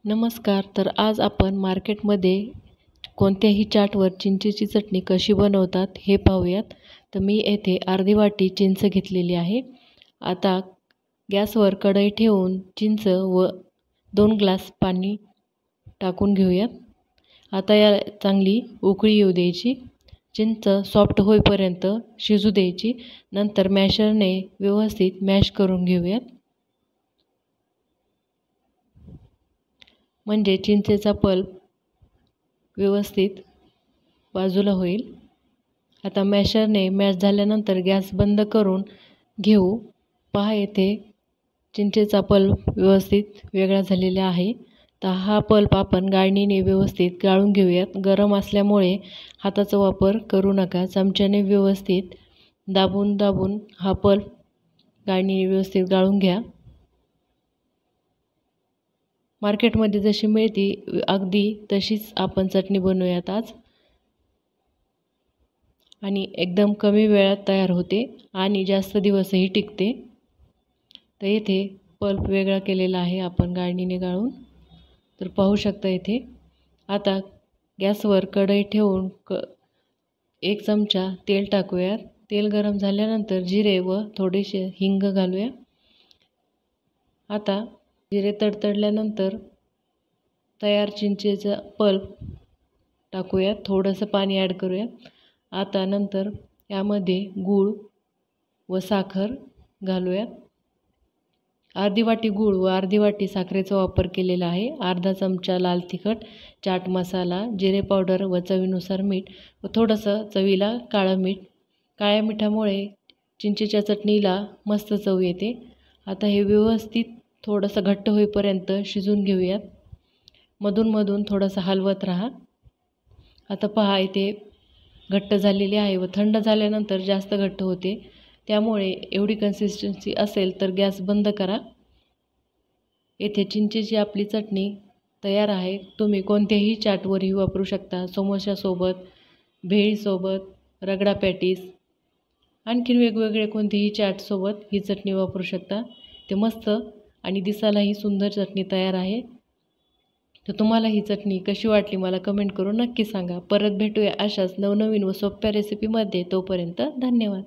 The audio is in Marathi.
नमस्कार. तर आज आपण मार्केटमध्ये कोणत्याही चाटवर चिंचेची चटणी कशी बनवतात हे पाहूयात. तर मी येथे अर्धी वाटी चिंच घेतलेली आहे. आता गॅसवर कढई ठेवून चिंच व 2 ग्लास पाणी टाकून घेऊयात. आता या चांगली उकळी येऊ द्यायची. चिंच सॉफ्ट होईपर्यंत शिजू द्यायची. नंतर मॅशरने व्यवस्थित मॅश करून घेऊयात, म्हणजे चिंचेचा पल्प व्यवस्थित बाजूला होईल. आता मॅशरने मॅश झाल्यानंतर गॅस बंद करून घेऊ. पहा, येथे चिंचेचा पल्प व्यवस्थित वेगळा झालेला आहे. तर हा पल्प आपण गाळणीने व्यवस्थित गाळून घेऊयात. गरम असल्यामुळे हाताचा वापर करू नका. चमच्याने व्यवस्थित दाबून दाबून हा पल्प गाळणीने व्यवस्थित गाळून घ्या. मार्केटमध्ये जशी मिळते अगदी तशीच आपण चटणी बनवूयात आज, आणि एकदम कमी वेळात तयार होते आणि जास्त दिवसही टिकते. तर येथे पल्प वेगळा केलेला आहे आपण गाळणीने गाळून, तर पाहू शकता येथे. आता गॅसवर कढई ठेवून 1 चमचा तेल टाकूयात. तेल गरम झाल्यानंतर जिरे व थोडेसे हिंग घालूया. आता जिरे तडतडल्यानंतर तयार चिंचेचा पल्प टाकूयात. थोडंसं पाणी ॲड करूया. आता नंतर यामध्ये गूळ व साखर घालूयात. अर्धी वाटी गूळ व अर्धी वाटी साखरेचा वापर केलेला आहे. अर्धा चमचा लाल तिखट, चाट मसाला, जिरे पावडर व चवीनुसार मीठ व थोडंसं चवीला काळं मीठ. काळ्या मिठामुळे चिंचेच्या चटणीला मस्त चव येते. आता हे व्यवस्थित थोडंसं घट्ट होईपर्यंत शिजून घेऊयात. मधून थोडंसं हलवत राहा. आता पहा, इथे घट्ट झालेली आहे व थंड झाल्यानंतर जास्त घट्ट होते. त्यामुळे एवढी कन्सिस्टन्सी असेल तर गॅस बंद करा. येथे चिंचेची आपली चटणी तयार आहे. तुम्ही कोणत्याही चाटवरही वापरू शकता. समोशासोबत, भेळीसोबत, रगडा पॅटीस, आणखीन वेगवेगळे कोणतेही चाटसोबत ही चटणी वापरू शकता. ते मस्त आणि दिसायलाही सुंदर चटणी तयार आहे. तर तुम्हाला ही चटणी कशी वाटली मला कमेंट करून नक्की सांगा. परत भेटूया अशाच नवनवीन व सोप्या रेसिपीमध्ये. तोपर्यंत धन्यवाद.